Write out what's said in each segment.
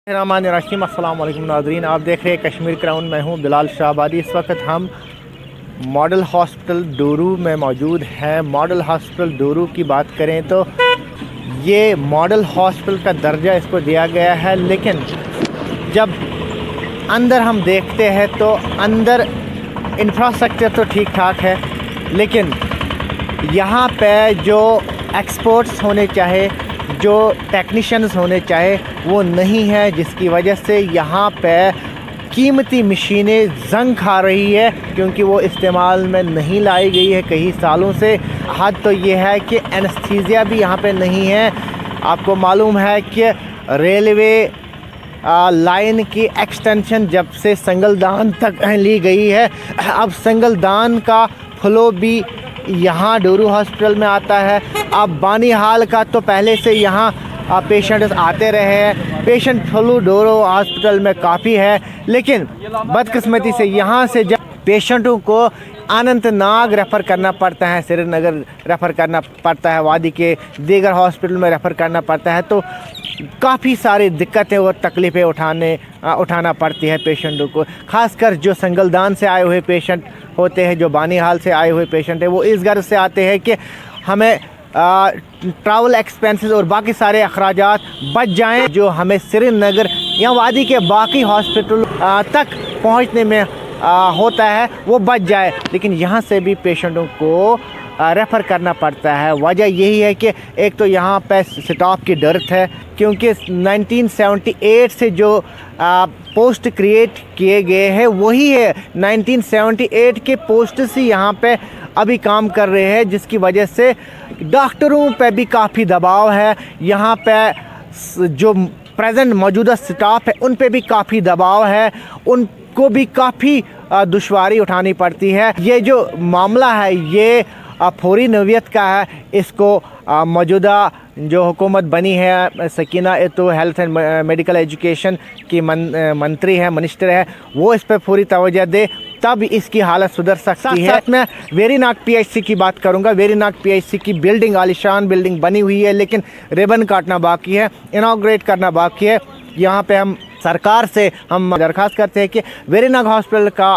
रहीम अस्सलाम वालेकुम नाज़रीन, आप देख रहे हैं कश्मीर क्राउन। मैं हूं बिलाल शाहबादी। इस वक्त हम मॉडल हॉस्पिटल डोरू में मौजूद हैं। मॉडल हॉस्पिटल डोरू की बात करें तो ये मॉडल हॉस्पिटल का दर्जा इसको दिया गया है, लेकिन जब अंदर हम देखते हैं तो अंदर इंफ्रास्ट्रक्चर तो ठीक ठाक है, लेकिन यहाँ पे जो एक्सपर्ट्स होने चाहे, जो टेक्नीशियंस होने चाहे, वो नहीं है, जिसकी वजह से यहाँ पे कीमती मशीनें जंग खा रही है क्योंकि वो इस्तेमाल में नहीं लाई गई है कई सालों से। हद तो ये है कि एनेस्थीसिया भी यहाँ पे नहीं है। आपको मालूम है कि रेलवे लाइन की एक्सटेंशन जब से संगलदान तक ली गई है, अब संगलदान का फ्लो भी यहाँ डोरू हॉस्पिटल में आता है। अब बानीहाल का तो पहले से यहाँ पेशेंट्स आते रहे हैं। पेशेंट फ्लू डोरू हॉस्पिटल में काफ़ी है, लेकिन बदकिस्मती से यहाँ से जब पेशेंटों को अनंतनाग रेफ़र करना पड़ता है, श्रीनगर रेफ़र करना पड़ता है, वादी के दीगर हॉस्पिटल में रेफ़र करना पड़ता है, तो काफ़ी सारी दिक्कतें और तकलीफ़ें उठाना पड़ती है पेशेंटों को। ख़ासकर जो संगलदान से आए हुए पेशेंट होते हैं, जो बानीहाल से आए हुए पेशेंट हैं, वो इस गर्ज से आते हैं कि हमें ट्रैवल एक्सपेंसेस और बाकी सारे अखराजात बच जाएं, जो हमें श्रीनगर या वादी के बाकी हॉस्पिटल तक पहुंचने में होता है, वो बच जाए। लेकिन यहाँ से भी पेशेंटों को रेफ़र करना पड़ता है। वजह यही है कि एक तो यहाँ पे स्टाफ की डर्थ है, क्योंकि 1978 से जो पोस्ट क्रिएट किए गए हैं वही है 1978 के पोस्ट से यहाँ पे अभी काम कर रहे हैं, जिसकी वजह से डॉक्टरों पे भी काफ़ी दबाव है। यहाँ पे जो प्रेजेंट मौजूदा स्टाफ है उन पे भी काफ़ी दबाव है, उनको भी काफ़ी दुश्वारी उठानी पड़ती है। ये जो मामला है ये फौरी नौयत का है। इसको मौजूदा जो हुकूमत बनी है, सकीना तो हेल्थ एंड मेडिकल एजुकेशन की मंत्री है, मिनिस्टर है, वो इस पर पूरी तवज्जो दे, तब इसकी हालत सुधर सकती है। साथ में वेरीनाग पीएचसी की बात करूंगा। वेरीनाग पीएचसी की बिल्डिंग आलीशान बिल्डिंग बनी हुई है, लेकिन रिबन काटना बाकी है, इनाग्रेट करना बाकी है। यहाँ पे हम सरकार से हम दरख्वास्त करते हैं कि वेरीनाग हॉस्पिटल का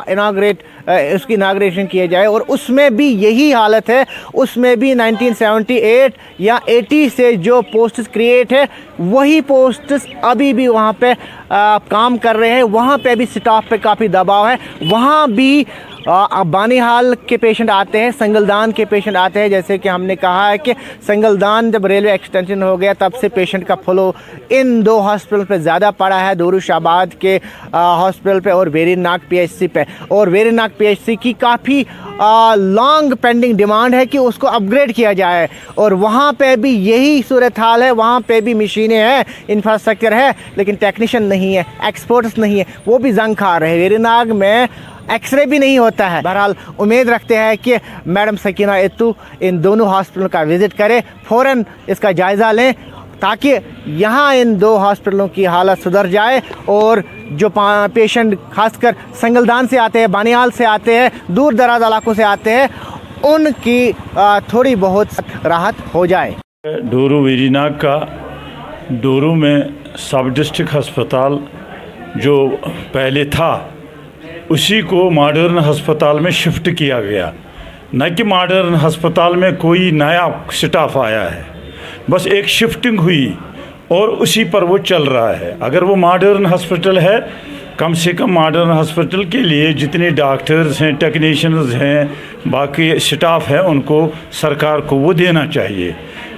उसकी इनाग्रेशन किया जाए, और उसमें भी यही हालत है। उसमें भी 1978 या 80 से जो पोस्ट्स क्रिएट है वही पोस्ट्स अभी भी वहाँ पे काम कर रहे हैं। वहाँ पे भी स्टाफ पे काफ़ी दबाव है। वहाँ भी बानीहाल के पेशेंट आते हैं, संगलदान के पेशेंट आते हैं। जैसे कि हमने कहा है कि संगलदान जब रेलवे एक्सटेंशन हो गया तब से पेशेंट का फ्लो इन दो हॉस्पिटल पे ज़्यादा पड़ा है, डोरू शाहबाद के हॉस्पिटल पे और वेरीनाग पीएचसी पे। और वेरीनाग पीएचसी की काफ़ी लॉन्ग पेंडिंग डिमांड है कि उसको अपग्रेड किया जाए, और वहाँ पे भी यही सूरत हाल है। वहाँ पे भी मशीनें हैं, इंफ्रास्ट्रक्चर है, लेकिन टेक्नीशियन नहीं है, एक्सपर्ट्स नहीं है, वो भी जंग खा रहे हैं। वेरीनाग में एक्सरे भी नहीं होता है। बहरहाल उम्मीद रखते हैं कि मैडम सकीना एत्तू इन दोनों हॉस्पिटलों का विज़िट करें, फ़ौरन इसका जायज़ा लें, ताकि यहाँ इन दो हॉस्पिटलों की हालत सुधर जाए और जो पेशेंट खासकर संगलदान से आते हैं, बानीहाल से आते हैं, दूर दराज इलाकों से आते हैं, उनकी थोड़ी बहुत राहत हो जाए। डोरू वेरीनाग का डोरू में सब डिस्ट्रिक्ट अस्पताल जो पहले था उसी को मॉडर्न अस्पताल में शिफ्ट किया गया। न कि मॉडर्न अस्पताल में कोई नया स्टाफ आया है, बस एक शिफ्टिंग हुई और उसी पर वो चल रहा है। अगर वो मॉडर्न हॉस्पिटल है, कम से कम मॉडर्न हॉस्पिटल के लिए जितने डॉक्टर्स हैं, टेक्नीशियंस हैं, बाकी स्टाफ है, उनको सरकार को वो देना चाहिए।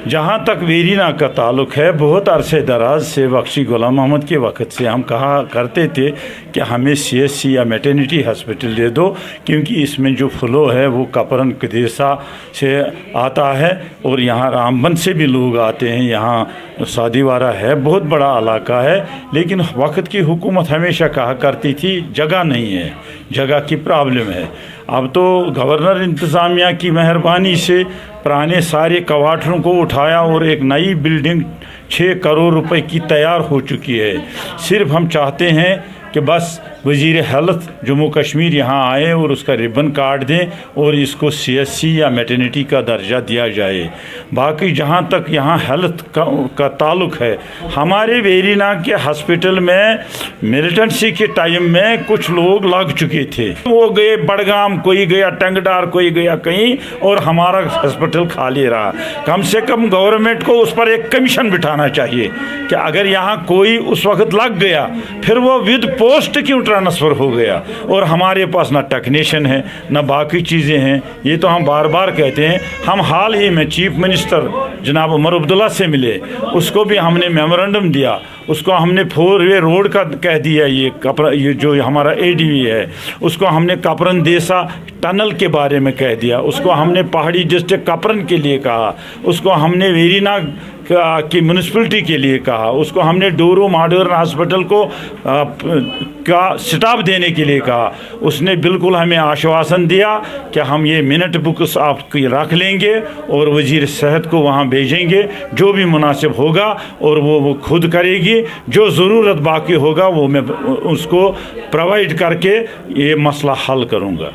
जहाँ तक वेरीनाग का ताल्लुक़ है, बहुत अरसे दराज से बख्शी गुलाम मोहम्मद के वक़्त से हम कहा करते थे कि हमें सीएचसी या मैटरनिटी हॉस्पिटल दे दो, क्योंकि इसमें जो फ्लो है वो कपरन कदेसा से आता है और यहाँ रामबन से भी लोग आते हैं। यहाँ सादीवारा है, बहुत बड़ा इलाका है, लेकिन वक्त की हुकूमत हमेशा कहा करती थी जगह नहीं है, जगह की प्रॉब्लम है। अब तो गवर्नर इंतज़ामिया की मेहरबानी से पुराने सारे क्वार्टरों को उठाया और एक नई बिल्डिंग 6 करोड़ रुपए की तैयार हो चुकी है। सिर्फ हम चाहते हैं कि बस वज़ीर हेल्थ जम्मू कश्मीर यहाँ आए और उसका रिबन काट दें और इसको CSC या मैटरनिटी का दर्जा दिया जाए। बाकी जहाँ तक यहाँ हेल्थ का ताल्लुक है, हमारे वेरीनाग के हॉस्पिटल में मिलिटेंसी के टाइम में कुछ लोग लग चुके थे, वो गए बड़गाम, कोई गया टंगडार, कोई गया कहीं, और हमारा हॉस्पिटल खाली रहा। कम से कम गवर्नमेंट को उस पर एक कमीशन बिठाना चाहिए कि अगर यहाँ कोई उस वक्त लग गया फिर वो विद पोस्ट क्यों ट्रांसफ़र हो गया, और हमारे पास ना टेक्नीशियन है ना बाकी चीज़ें हैं। ये तो हम बार बार कहते हैं। हम हाल ही में चीफ मिनिस्टर जनाब उमर अब्दुल्ला से मिले, उसको भी हमने मेमोरेंडम दिया, उसको हमने 4-वे रोड का कह दिया, ये जो हमारा ADV है उसको हमने कपरन देसा टनल के बारे में कह दिया, उसको हमने पहाड़ी डिस्ट्रिक्ट कपरन के लिए कहा, उसको हमने वेरीनाग की म्यूनसिपलिटी के लिए कहा, उसको हमने डोरू मॉडर्न हॉस्पिटल को का स्टाफ देने के लिए कहा। उसने बिल्कुल हमें आश्वासन दिया कि हम ये मिनट बुक्स आपकी रख लेंगे और वज़ीर सेहत को वहाँ भेजेंगे, जो भी मुनासिब होगा और वो खुद करेगी, जो ज़रूरत बाकी होगा वो मैं उसको प्रोवाइड करके ये मसला हल करूँगा।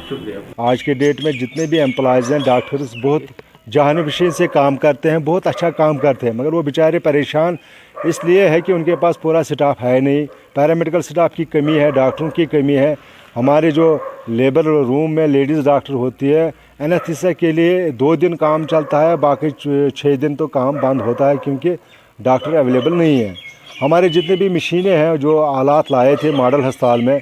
आज के डेट में जितने भी एम्प्लॉयज़ हैं, डॉक्टर्स बहुत जानबशी से काम करते हैं, बहुत अच्छा काम करते हैं, मगर वो बेचारे परेशान इसलिए है कि उनके पास पूरा स्टाफ है नहीं। पैरामेडिकल स्टाफ की कमी है, डॉक्टरों की कमी है। हमारे जो लेबर रूम में लेडीज़ डॉक्टर होती है, एनेस्थीसिया के लिए 2 दिन काम चलता है, बाकी 6 दिन तो काम बंद होता है क्योंकि डॉक्टर अवेलेबल नहीं है। हमारे जितने भी मशीनें हैं, जो आलात लाए थे मॉडल अस्पताल में,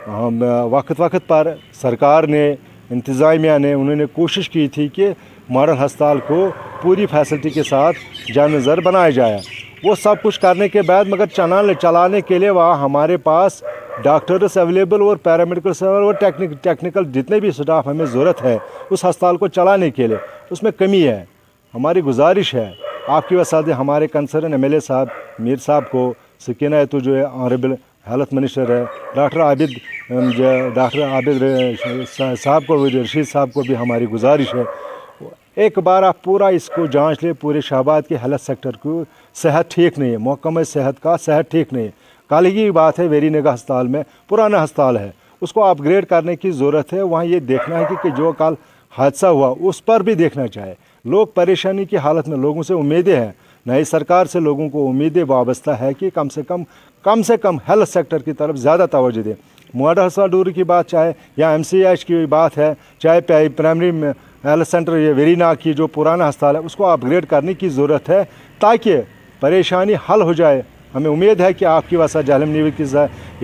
हम वक्त पर सरकार ने, इंतज़ामिया ने, उन्होंने कोशिश की थी कि मॉडल अस्पताल को पूरी फैसिलिटी के साथ जामनज़र बनाया जाए। वो सब कुछ करने के बाद मगर चलाने के लिए वहाँ हमारे पास डॉक्टर्स अवेलेबल और पैरामेडिकल और टेक्निकल जितने भी स्टाफ हमें ज़रूरत है उस अस्पताल को चलाने के लिए, उसमें कमी है। हमारी गुजारिश है आपकी वजह से हमारे कंसर्न MLA साहब मीर साहब को, सकीना तो जो है ऑनरेबल हेल्थ मिनिस्टर है, डॉक्टर आबिद साहब को, रशीद साहब को भी हमारी गुजारिश है, एक बार आप पूरा इसको जांच ले। पूरे शाहबाद के हेल्थ सेक्टर को सेहत ठीक नहीं है, महकमा सेहत का सेहत ठीक नहीं है। कल ही बात है, वेरीनाग अस्पताल में पुराना अस्पताल है, उसको अपग्रेड करने की ज़रूरत है। वहाँ ये देखना है कि जो कल हादसा हुआ उस पर भी देखना चाहिए। लोग परेशानी की हालत में, लोगों से उम्मीदें हैं, नई सरकार से लोगों को उम्मीदें वाबस्ता है कि कम से कम हेल्थ सेक्टर की तरफ ज़्यादा तवज्जो दें। मॉडल अस्पताल डोरू की बात चाहे या MCH की बात है, चाहे प्राइमरी हेल्थ सेंटर ये वेरीनाग की जो पुराना अस्पताल है उसको अपग्रेड करने की ज़रूरत है ताकि परेशानी हल हो जाए। हमें उम्मीद है कि आपकी वजह जालिम न्यूज़ की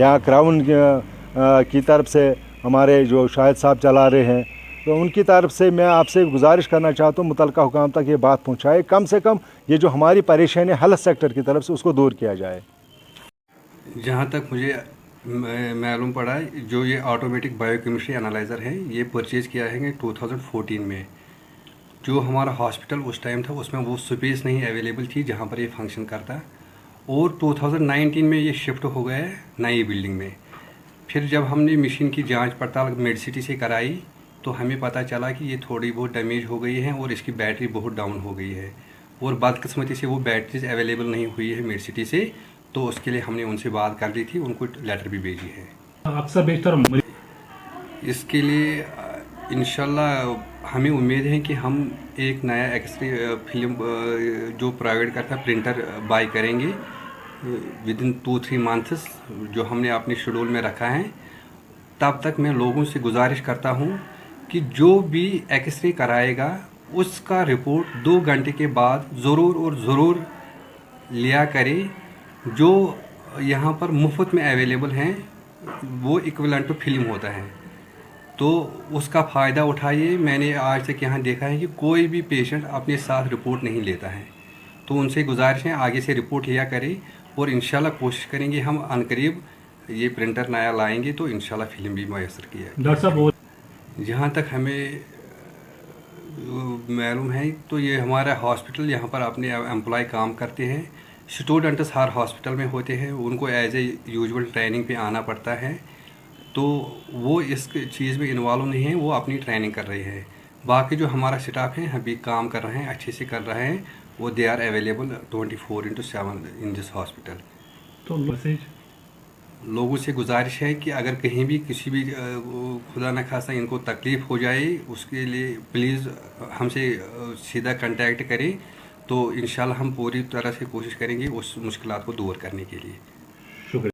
यहाँ क्राउन की तरफ से हमारे जो शाहिद साहब चला रहे हैं, तो उनकी तरफ से मैं आपसे गुजारिश करना चाहता हूँ मुतल्लिका हुकाम तक ये बात पहुँचाए, कम से कम ये जो हमारी परेशानी हेल्थ सेक्टर की तरफ से उसको दूर किया जाए। जहाँ तक मुझे मालूम पड़ा है, जो ये ऑटोमेटिक बायोकेमिस्ट्री एनालाइज़र है ये परचेज़ किया है 2014 में। जो हमारा हॉस्पिटल उस टाइम था उसमें वो स्पेस नहीं अवेलेबल थी जहाँ पर ये फंक्शन करता, और 2019 में ये शिफ्ट हो गया है नई बिल्डिंग में। फिर जब हमने मशीन की जांच पड़ताल मेडसिटी से कराई तो हमें पता चला कि ये थोड़ी बहुत डैमेज हो गई है और इसकी बैटरी बहुत डाउन हो गई है, और बदकिस्मती से वो बैटरीज अवेलेबल नहीं हुई है मेडसिटी से, तो उसके लिए हमने उनसे बात कर ली थी, उनको लेटर भी भेजी है। अक्सर बेहतर इसके लिए इंशाल्लाह हमें उम्मीद है कि हम एक नया एक्सरे फिल्म जो प्रोवाइड करता है प्रिंटर बाय करेंगे विद इन 2-3 मंथ्स, जो हमने अपने शेड्यूल में रखा है। तब तक मैं लोगों से गुजारिश करता हूं कि जो भी एक्सरे कराएगा उसका रिपोर्ट 2 घंटे के बाद ज़रूर लिया करे। जो यहाँ पर मुफ्त में अवेलेबल हैं वो इक्विवेलेंट टू फिल्म होता है, तो उसका फ़ायदा उठाइए। मैंने आज तक यहाँ देखा है कि कोई भी पेशेंट अपने साथ रिपोर्ट नहीं लेता है, तो उनसे गुजारिश है आगे से रिपोर्ट लिया करें, और इंशाल्लाह कोशिश करेंगे हम अनकरीब ये प्रिंटर नया लाएंगे तो इंशाल्लाह फिल्म भी मैसर किया। डॉक्टर साहब, जहाँ तक हमें मालूम है तो ये हमारा हॉस्पिटल यहाँ पर अपने एम्प्लॉय काम करते हैं। स्टूडेंट्स हर हॉस्पिटल में होते हैं, उनको एज ए यूजुअल ट्रेनिंग पे आना पड़ता है, तो वो इस चीज़ में इन्वॉल्व नहीं है, वो अपनी ट्रेनिंग कर रहे हैं। बाकी जो हमारा स्टाफ है अभी काम कर रहे हैं, अच्छे से कर रहे हैं, वो they are available 24/7 in this hospital. तो मैसेज लोगों से गुजारिश है कि अगर कहीं भी किसी भी खुदा न खास्ता इनको तकलीफ़ हो जाए, उसके लिए प्लीज़ हमसे सीधा कांटेक्ट करें, तो इंशाल्लाह हम पूरी तरह से कोशिश करेंगे उस मुश्किलात को दूर करने के लिए।